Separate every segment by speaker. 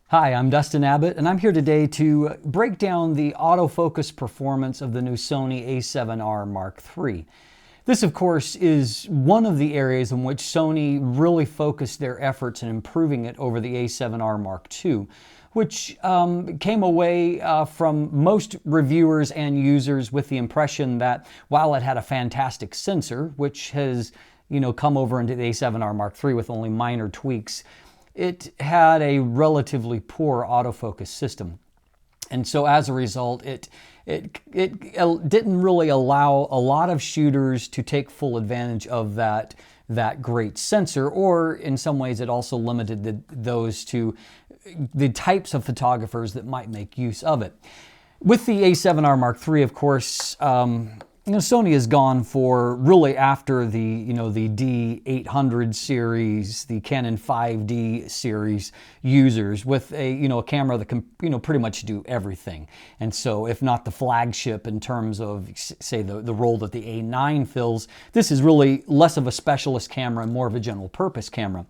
Speaker 1: Hi, I'm Dustin Abbott, and I'm here today to break down the autofocus performance of the new Sony a7R Mark III. This, of course, is one of the areas in which Sony really focused their efforts in improving it over the a7R Mark II, which came away from most reviewers and users with the impression that while it had a fantastic sensor, which has come over into the a7R Mark III with only minor tweaks, it had a relatively poor autofocus system. And so as a result, it didn't really allow a lot of shooters to take full advantage of that great sensor, or in some ways it also limited those to the types of photographers that might make use of it. With the a7R Mark III, of course, Sony has gone for really after the D800 series, the Canon 5D series users with a camera that can pretty much do everything. And so, if not the flagship in terms of say the role that the A9 fills, this is really less of a specialist camera and more of a general purpose camera.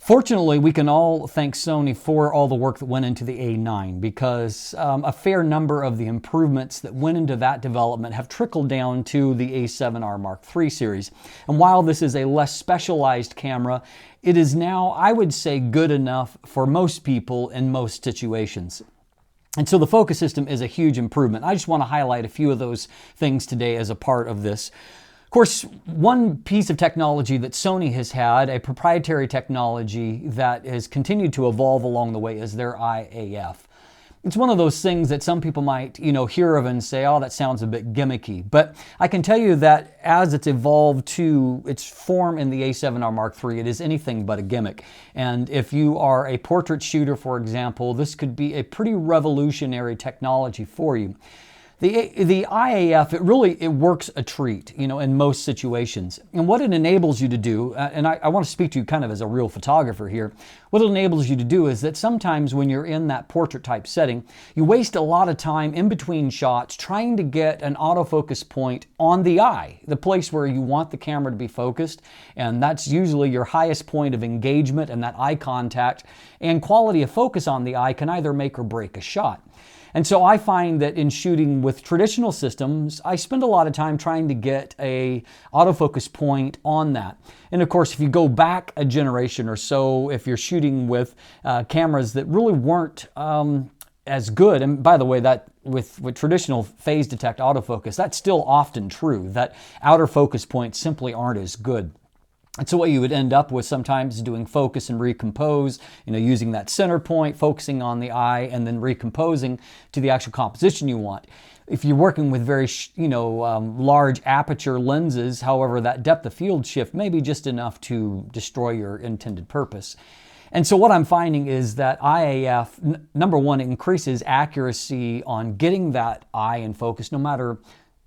Speaker 1: Fortunately, we can all thank Sony for all the work that went into the A9, because a fair number of the improvements that went into that development have trickled down to the a7R Mark III series. And while this is a less specialized camera, it is now, I would say, good enough for most people in most situations. And so the focus system is a huge improvement. I just want to highlight a few of those things today as a part of this. Of course, one piece of technology that Sony has had, a proprietary technology that has continued to evolve along the way, is their IAF. It's one of those things that some people might, hear of and say, oh, that sounds a bit gimmicky. But I can tell you that as it's evolved to its form in the a7R Mark III, it is anything but a gimmick. And if you are a portrait shooter, for example, this could be a pretty revolutionary technology for you. The IAF, it works a treat, in most situations. And what it enables you to do, and I want to speak to you kind of as a real photographer here, what it enables you to do is that sometimes when you're in that portrait type setting, you waste a lot of time in between shots trying to get an autofocus point on the eye, the place where you want the camera to be focused. And that's usually your highest point of engagement, and that eye contact and quality of focus on the eye can either make or break a shot. And so I find that in shooting with traditional systems, I spend a lot of time trying to get a autofocus point on that. And of course, if you go back a generation or so, if you're shooting with cameras that really weren't as good, and by the way, that with traditional phase detect autofocus, that's still often true, that outer focus points simply aren't as good. And so what you would end up with sometimes is doing focus and recompose, using that center point, focusing on the eye, and then recomposing to the actual composition you want. If you're working with very, large aperture lenses, however, that depth of field shift may be just enough to destroy your intended purpose. And so what I'm finding is that IAF, number one, increases accuracy on getting that eye in focus, no matter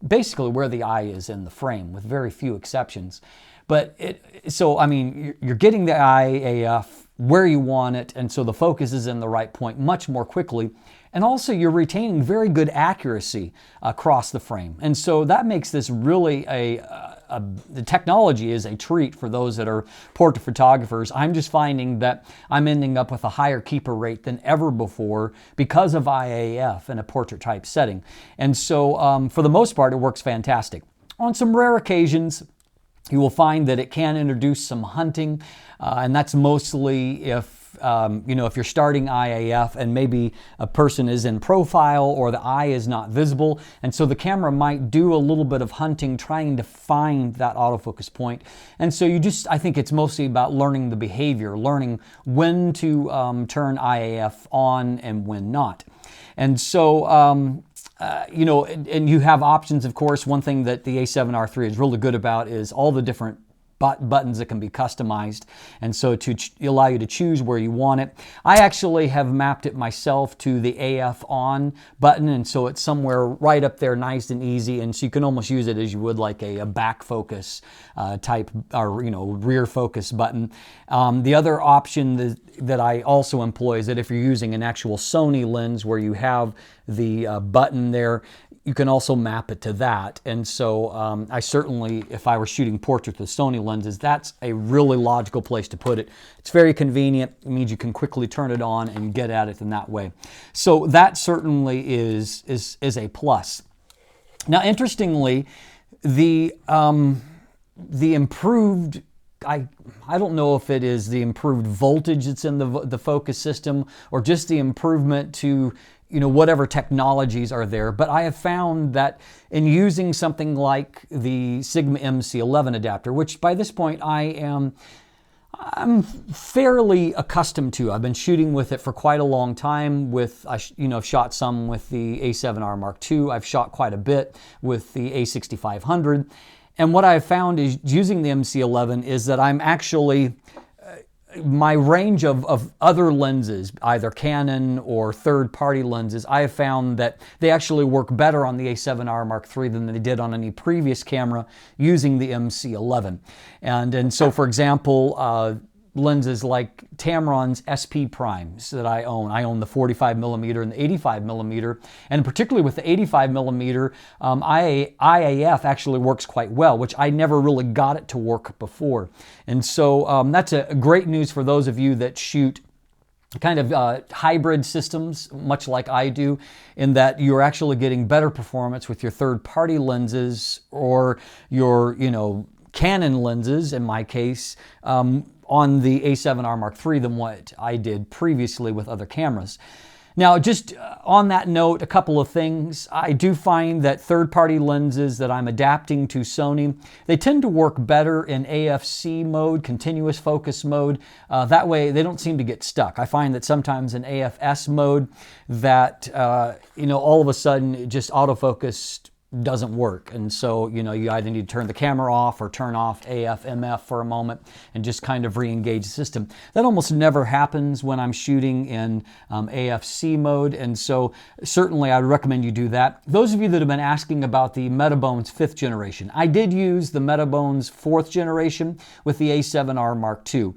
Speaker 1: basically where the eye is in the frame, with very few exceptions. But you're getting the IAF where you want it, and so the focus is in the right point much more quickly. And also you're retaining very good accuracy across the frame. And so that makes this really the technology is a treat for those that are portrait photographers. I'm just finding that I'm ending up with a higher keeper rate than ever before because of IAF in a portrait type setting. And so for the most part, it works fantastic. On some rare occasions, you will find that it can introduce some hunting, and that's mostly if you're starting IAF and maybe a person is in profile or the eye is not visible, and so the camera might do a little bit of hunting trying to find that autofocus point. And so I think it's mostly about learning the behavior, learning when to turn IAF on and when not. And so and you have options, of course. One thing that the a7R3 is really good about is all the different buttons that can be customized, and so to allow you to choose where you want it. I actually have mapped it myself to the AF on button, and so it's somewhere right up there, nice and easy, and so you can almost use it as you would like a back focus type or rear focus button. The other option that I also employ is that if you're using an actual Sony lens where you have the button there, you can also map it to that. And so I certainly, if I were shooting portraits with Sony lenses, that's a really logical place to put it. It's very convenient. It means you can quickly turn it on and get at it in that way. So that certainly is a plus. Now, interestingly, the improved, I don't know if it is the improved voltage that's in the focus system or just the improvement to, you know, whatever technologies are there, but I have found that in using something like the Sigma MC11 adapter, which by this point I'm fairly accustomed to. I've been shooting with it for quite a long time. I've shot some with the A7R Mark II. I've shot quite a bit with the A6500. And what I've found is using the MC11 is that I'm actually, my range of other lenses, either Canon or third-party lenses, I have found that they actually work better on the A7R Mark III than they did on any previous camera using the MC11. And so, for example, lenses like Tamron's SP primes that I own the 45mm and the 85mm, and particularly with the 85mm, IAF actually works quite well, which I never really got it to work before. And so that's a great news for those of you that shoot kind of hybrid systems, much like I do, in that you're actually getting better performance with your third-party lenses or your, Canon lenses, in my case, on the A7R Mark III than what I did previously with other cameras. Now, just on that note, a couple of things. I do find that third-party lenses that I'm adapting to Sony, they tend to work better in AFC mode, continuous focus mode. That way, they don't seem to get stuck. I find that sometimes in AFS mode that, all of a sudden, it just autofocus doesn't work. And so, you either need to turn the camera off or turn off AF, MF for a moment and just kind of re-engage the system. That almost never happens when I'm shooting in AFC mode. And so certainly I would recommend you do that. Those of you that have been asking about the Metabones 5th generation, I did use the Metabones 4th generation with the A7R Mark II.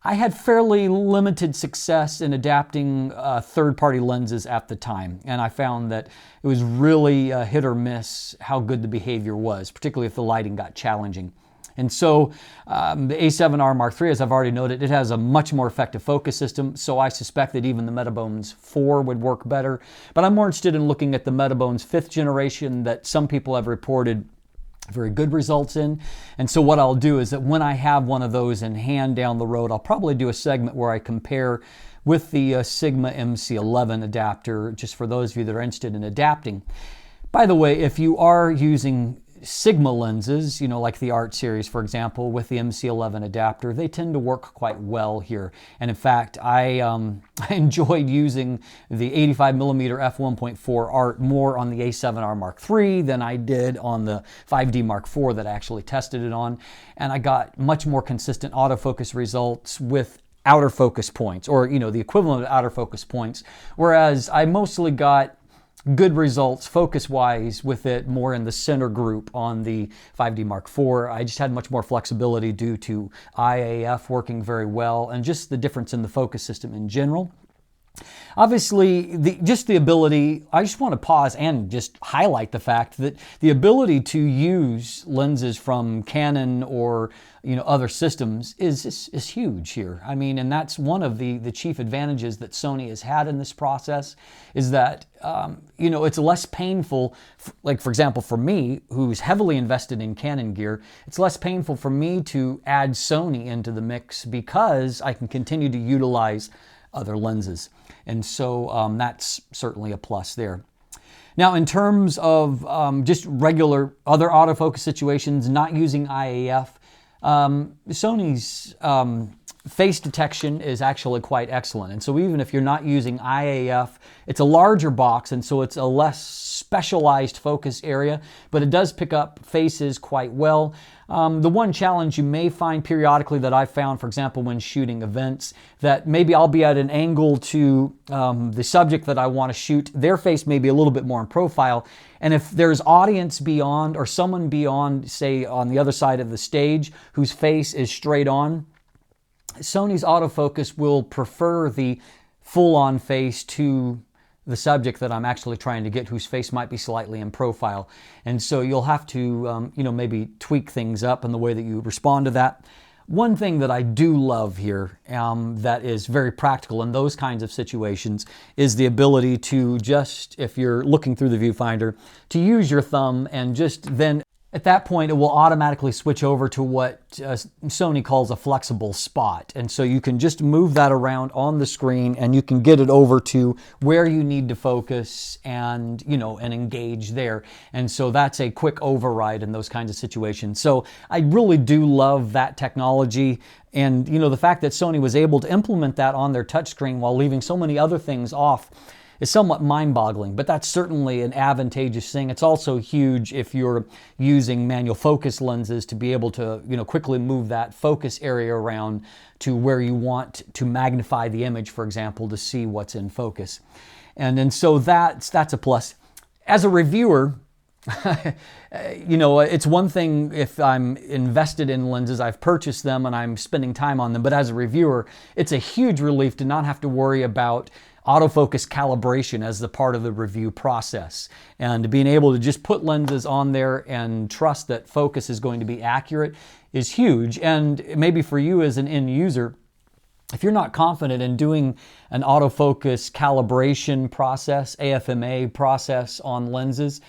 Speaker 1: I had fairly limited success in adapting third-party lenses at the time, and I found that it was really hit or miss how good the behavior was, particularly if the lighting got challenging. And so the A7R Mark III, as I've already noted, it has a much more effective focus system, so I suspect that even the Metabones 4 would work better. But I'm more interested in looking at the Metabones 5th generation that some people have reported very good results in. And so what I'll do is that when I have one of those in hand down the road, I'll probably do a segment where I compare with the Sigma MC11 adapter, just for those of you that are interested in adapting. By the way, if you are using Sigma lenses, like the Art series, for example, with the MC11 adapter, they tend to work quite well here. And in fact, I enjoyed using the 85mm f1.4 Art more on the A7R Mark III than I did on the 5D Mark IV that I actually tested it on. And I got much more consistent autofocus results with outer focus points, or the equivalent of outer focus points, whereas I mostly got good results focus-wise with it more in the center group on the 5D Mark IV. I just had much more flexibility due to IAF working very well and just the difference in the focus system in general. Obviously, just the ability, I just want to pause and just highlight the fact that the ability to use lenses from Canon or other systems is huge here. I mean, and that's one of the chief advantages that Sony has had in this process is that, it's less painful, like for example, for me, who's heavily invested in Canon gear, it's less painful for me to add Sony into the mix because I can continue to utilize other lenses. And so that's certainly a plus there. Now, in terms of just regular other autofocus situations, not using IAF, Sony's face detection is actually quite excellent. And so even if you're not using IAF, it's a larger box, and so it's a less specialized focus area, but it does pick up faces quite well. The one challenge you may find periodically that I've found, for example, when shooting events, that maybe I'll be at an angle to the subject that I want to shoot. Their face may be a little bit more in profile. And if there's audience beyond or someone beyond, say, on the other side of the stage whose face is straight on, Sony's autofocus will prefer the full-on face to the subject that I'm actually trying to get, whose face might be slightly in profile. And so you'll have to, maybe tweak things up in the way that you respond to that. One thing that I do love here that is very practical in those kinds of situations is the ability to just, if you're looking through the viewfinder, to use your thumb and just then at that point, it will automatically switch over to what Sony calls a flexible spot. And so you can just move that around on the screen and you can get it over to where you need to focus and, and engage there. And so that's a quick override in those kinds of situations. So I really do love that technology. And, the fact that Sony was able to implement that on their touchscreen while leaving so many other things off is somewhat mind-boggling, but that's certainly an advantageous thing. It's also huge if you're using manual focus lenses to be able to, quickly move that focus area around to where you want to magnify the image, for example, to see what's in focus. And so that's a plus. As a reviewer, it's one thing if I'm invested in lenses, I've purchased them and I'm spending time on them, but as a reviewer, it's a huge relief to not have to worry about autofocus calibration as the part of the review process. And being able to just put lenses on there and trust that focus is going to be accurate is huge. And maybe for you as an end user, if you're not confident in doing an autofocus calibration process, AFMA process on lenses,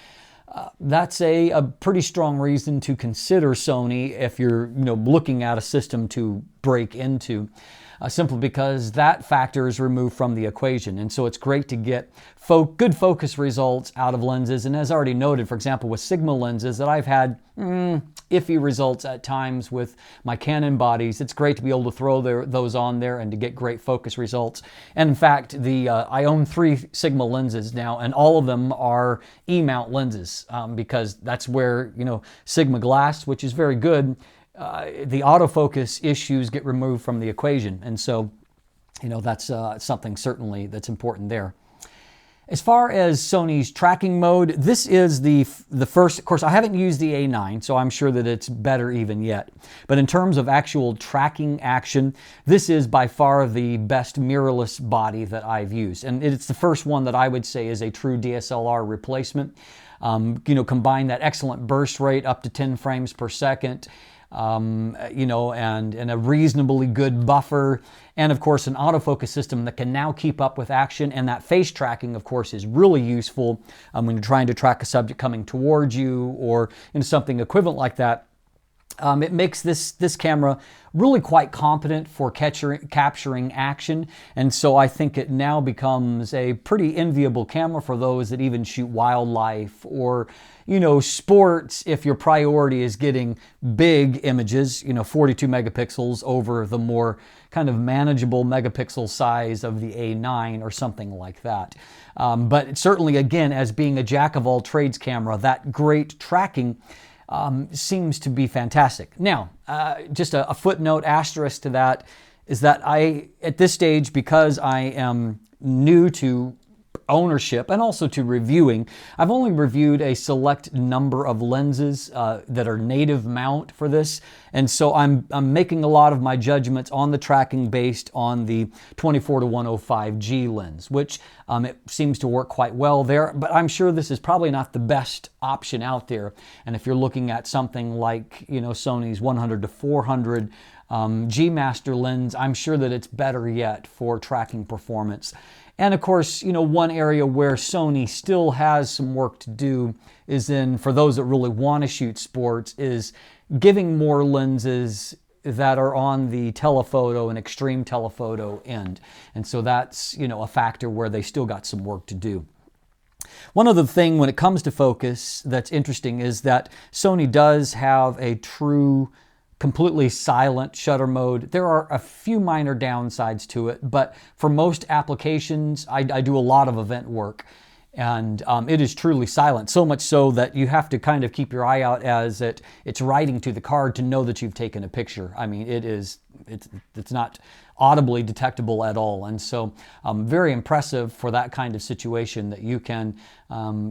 Speaker 1: that's a pretty strong reason to consider Sony if you're looking at a system to break into. Simply because that factor is removed from the equation. And so it's great to get good focus results out of lenses. And as already noted, for example, with Sigma lenses that I've had iffy results at times with my Canon bodies, it's great to be able to throw those on there and to get great focus results. And in fact, I own 3 Sigma lenses now, and all of them are E-mount lenses because that's where, Sigma glass, which is very good, the autofocus issues get removed from the equation. And so, that's something certainly that's important there. As far as Sony's tracking mode, this is the first, of course, I haven't used the A9, so I'm sure that it's better even yet. But in terms of actual tracking action, this is by far the best mirrorless body that I've used. And it's the first one that I would say is a true DSLR replacement. Combine that excellent burst rate up to 10 frames per second, and a reasonably good buffer, and of course an autofocus system that can now keep up with action. And that face tracking, of course, is really useful when you're trying to track a subject coming towards you or something equivalent like that. It makes this camera really quite competent for capturing action, and so I think it now becomes a pretty enviable camera for those that even shoot wildlife or sports if your priority is getting big images, 42 megapixels over the more kind of manageable megapixel size of the A9 or something like that. But certainly, again, as being a jack-of-all-trades camera, that great tracking seems to be fantastic. Now, just a footnote asterisk to that is that at this stage, because I am new to ownership and also to reviewing, I've only reviewed a select number of lenses that are native mount for this, and so I'm making a lot of my judgments on the tracking based on the 24-105G lens, which it seems to work quite well there, but I'm sure this is probably not the best option out there. And if you're looking at something like Sony's 100-400 G Master lens, I'm sure that it's better yet for tracking performance. And of course, one area where Sony still has some work to do is for those that really want to shoot sports, is giving more lenses that are on the telephoto and extreme telephoto end. And so that's, a factor where they still got some work to do. One other thing when it comes to focus that's interesting is that Sony does have a true completely silent shutter mode. There are a few minor downsides to it, but for most applications, I do a lot of event work, and it is truly silent, so much so that you have to kind of keep your eye out as it's writing to the card to know that you've taken a picture. I mean, it is it's not audibly detectable at all. And so very impressive for that kind of situation, that you can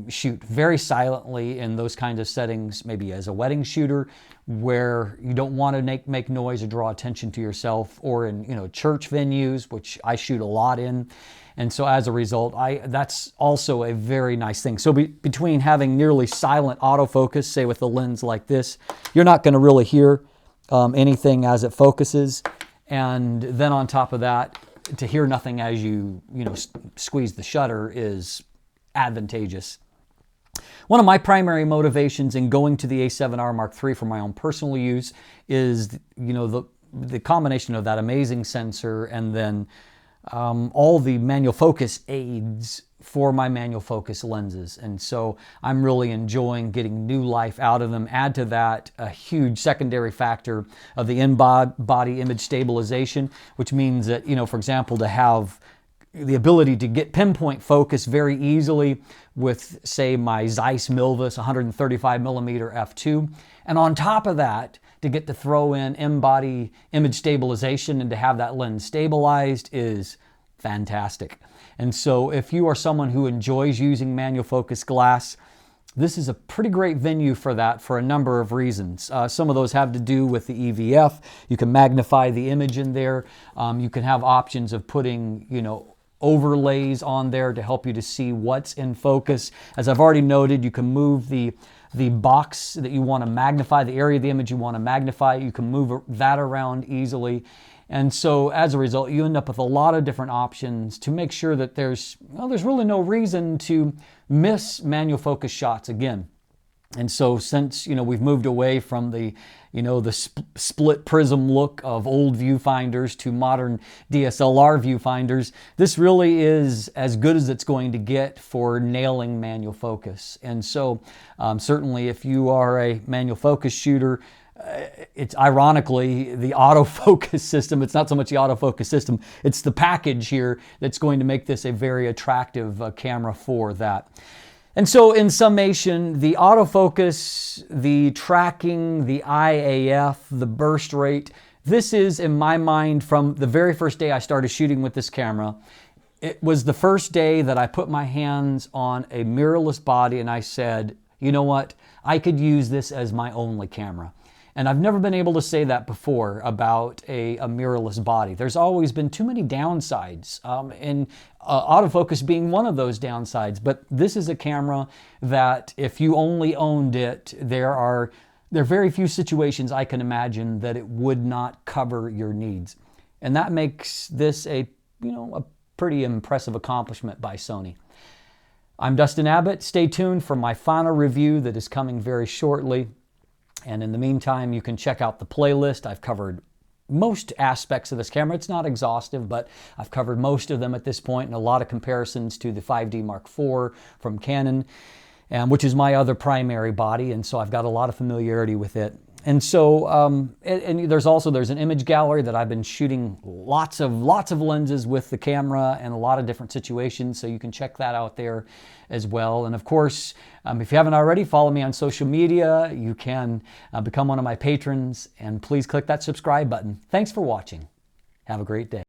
Speaker 1: shoot very silently in those kinds of settings, maybe as a wedding shooter where you don't want to make noise or draw attention to yourself, or in church venues, which I shoot a lot in. And so as a result, that's also a very nice thing. So between having nearly silent autofocus, say with a lens like this, you're not going to really hear anything as it focuses. And then on top of that, to hear nothing as you squeeze the shutter is advantageous. One of my primary motivations in going to the A7R Mark III for my own personal use is the combination of that amazing sensor and then all the manual focus aids for my manual focus lenses. And so I'm really enjoying getting new life out of them. Add to that a huge secondary factor of the in-body image stabilization, which means that, for example, to have the ability to get pinpoint focus very easily with, say, my Zeiss Milvus 135mm f2. And on top of that, to get to throw in body image stabilization and to have that lens stabilized is fantastic. And so if you are someone who enjoys using manual focus glass, this is a pretty great venue for that for a number of reasons. Some of those have to do with the EVF. You can magnify the image in there. You can have options of putting, overlays on there to help you to see what's in focus. As I've already noted, you can move the box that you want to magnify, the area of the image you want to magnify. You can move that around easily. And so as a result, you end up with a lot of different options to make sure that there's really no reason to miss manual focus shots again. And so since, we've moved away from the split prism look of old viewfinders to modern DSLR viewfinders, this really is as good as it's going to get for nailing manual focus. And so certainly if you are a manual focus shooter, it's ironically the autofocus system. It's not so much the autofocus system, it's the package here that's going to make this a very attractive camera for that. And so in summation, the autofocus, the tracking, the IAF, the burst rate, this is, in my mind, from the very first day I started shooting with this camera, it was the first day that I put my hands on a mirrorless body and I said, you know what, I could use this as my only camera. And I've never been able to say that before about a mirrorless body. There's always been too many downsides, and autofocus being one of those downsides. But this is a camera that if you only owned it, there are very few situations I can imagine that it would not cover your needs. And that makes this a pretty impressive accomplishment by Sony. I'm Dustin Abbott. Stay tuned for my final review that is coming very shortly. And in the meantime, you can check out the playlist. I've covered most aspects of this camera. It's not exhaustive, but I've covered most of them at this point, and a lot of comparisons to the 5D Mark IV from Canon, which is my other primary body, and so I've got a lot of familiarity with it. And so, and there's an image gallery that I've been shooting lots of lenses with the camera and a lot of different situations, so you can check that out there as well. And of course, if you haven't already, follow me on social media. You can become one of my patrons, and please click that subscribe button. Thanks for watching. Have a great day.